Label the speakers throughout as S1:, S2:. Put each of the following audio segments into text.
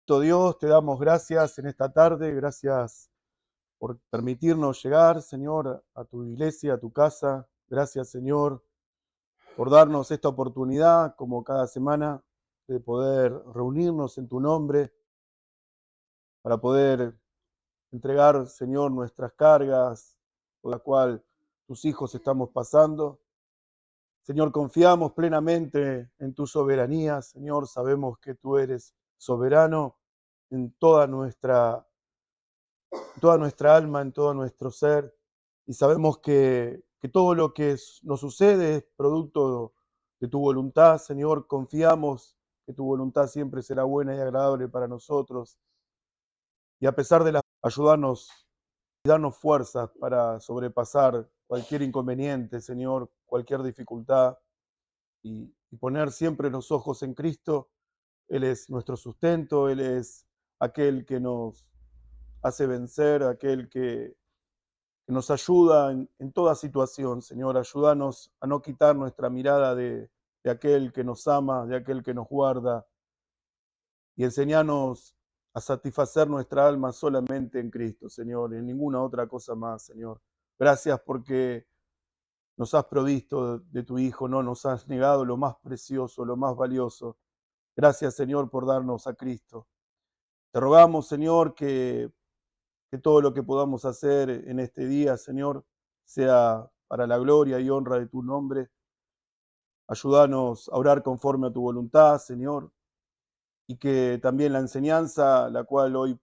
S1: Dios, te damos gracias en esta tarde, gracias por permitirnos llegar, Señor, a tu iglesia, a tu casa. Gracias, Señor, por darnos esta oportunidad, como cada semana, de poder reunirnos en tu nombre, para poder entregar, Señor, nuestras cargas, por la cual tus hijos estamos pasando. Señor, confiamos plenamente en tu soberanía, Señor, sabemos que tú eres soberano en toda nuestra alma, en todo nuestro ser, y sabemos que todo lo que nos sucede es producto de tu voluntad, Señor. Confiamos que tu voluntad siempre será buena y agradable para nosotros, y a pesar de ayudarnos y darnos fuerzas para sobrepasar cualquier inconveniente, Señor, cualquier dificultad, y poner siempre los ojos en Cristo. Él es nuestro sustento, Él es aquel que nos hace vencer, aquel que nos ayuda en toda situación. Señor, ayúdanos a no quitar nuestra mirada de aquel que nos ama, de aquel que nos guarda, y enseñanos a satisfacer nuestra alma solamente en Cristo, Señor, en ninguna otra cosa más, Señor. Gracias porque nos has provisto de tu Hijo, no nos has negado lo más precioso, lo más valioso. Gracias, Señor, por darnos a Cristo. Te rogamos, Señor, que todo lo que podamos hacer en este día, Señor, sea para la gloria y honra de tu nombre. Ayúdanos a orar conforme a tu voluntad, Señor, y que también la enseñanza, la cual hoy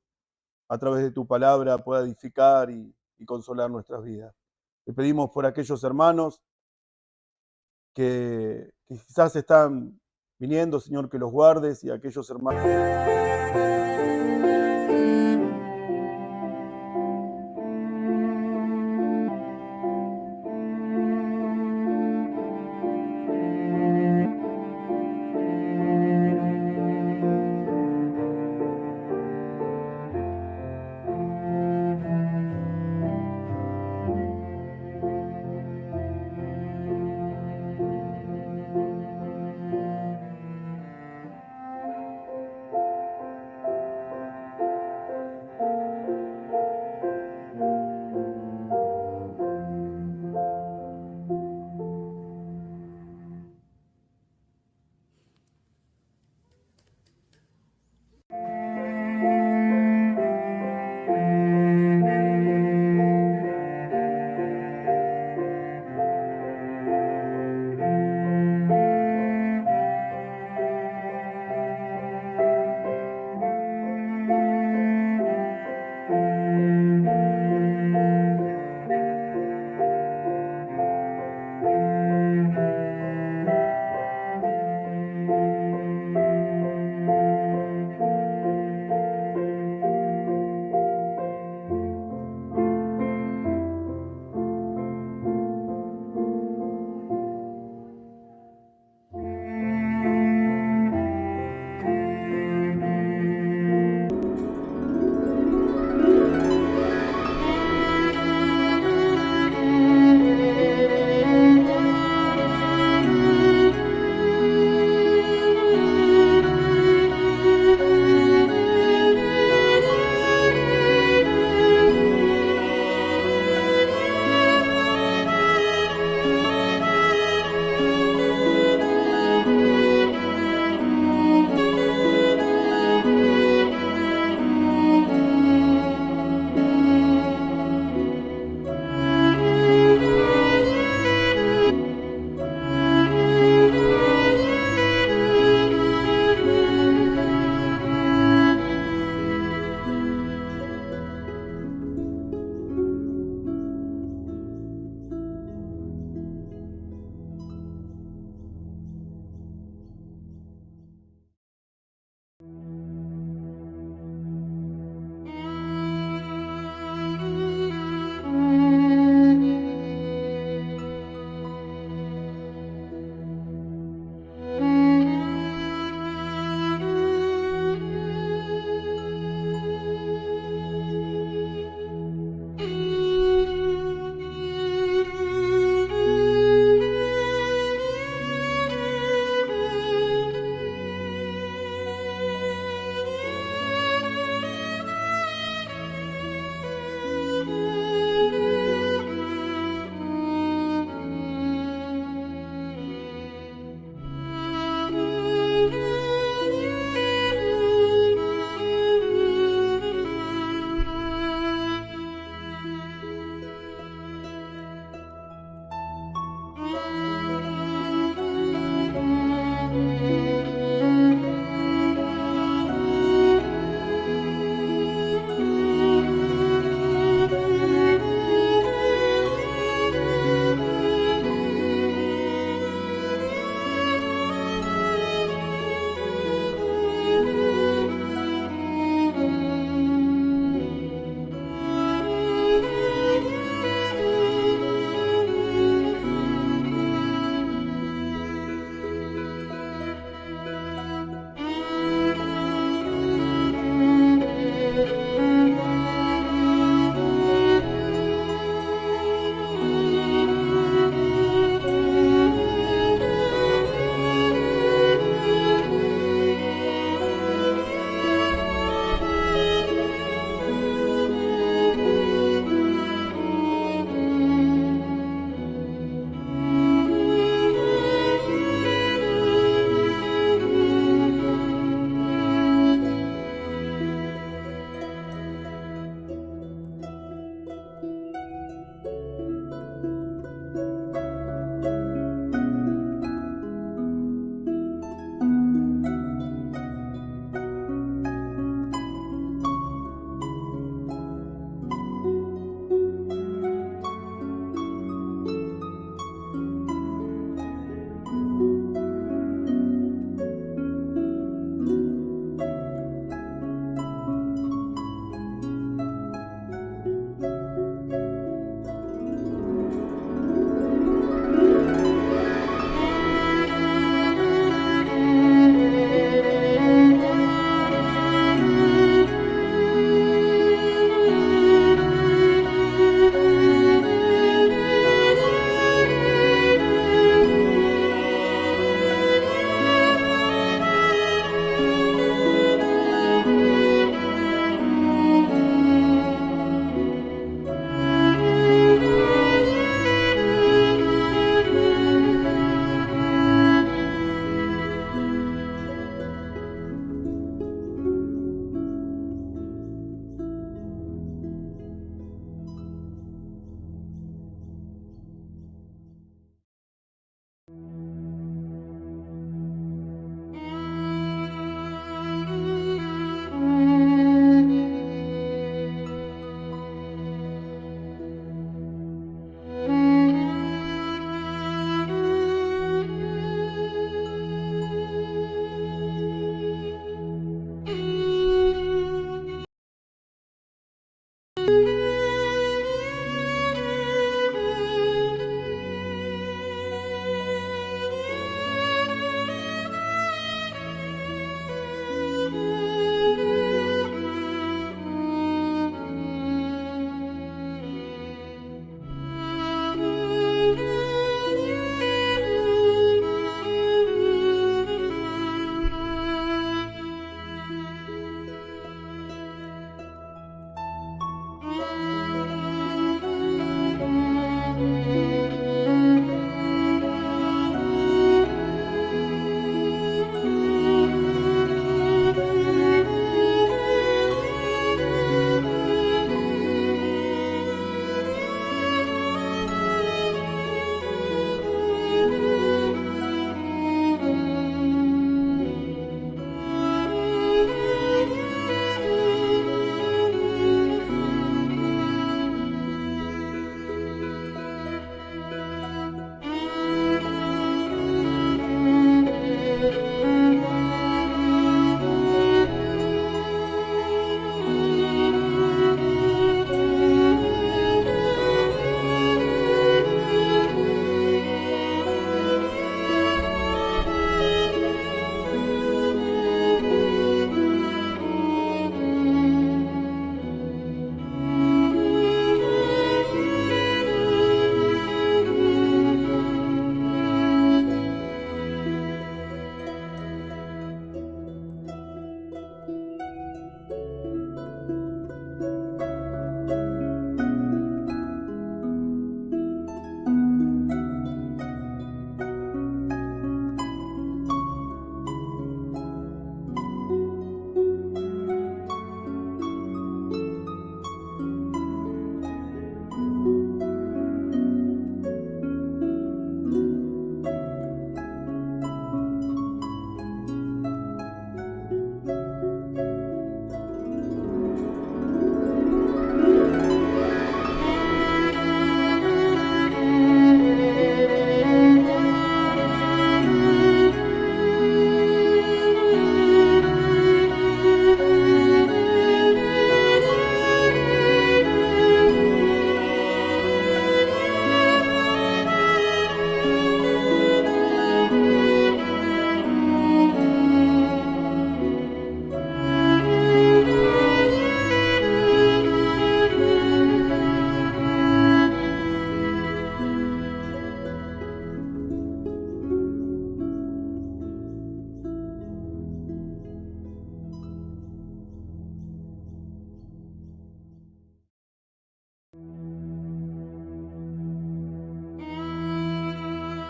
S1: a través de tu palabra pueda edificar y consolar nuestras vidas. Te pedimos por aquellos hermanos que quizás están viniendo, Señor, que los guardes, y aquellos hermanos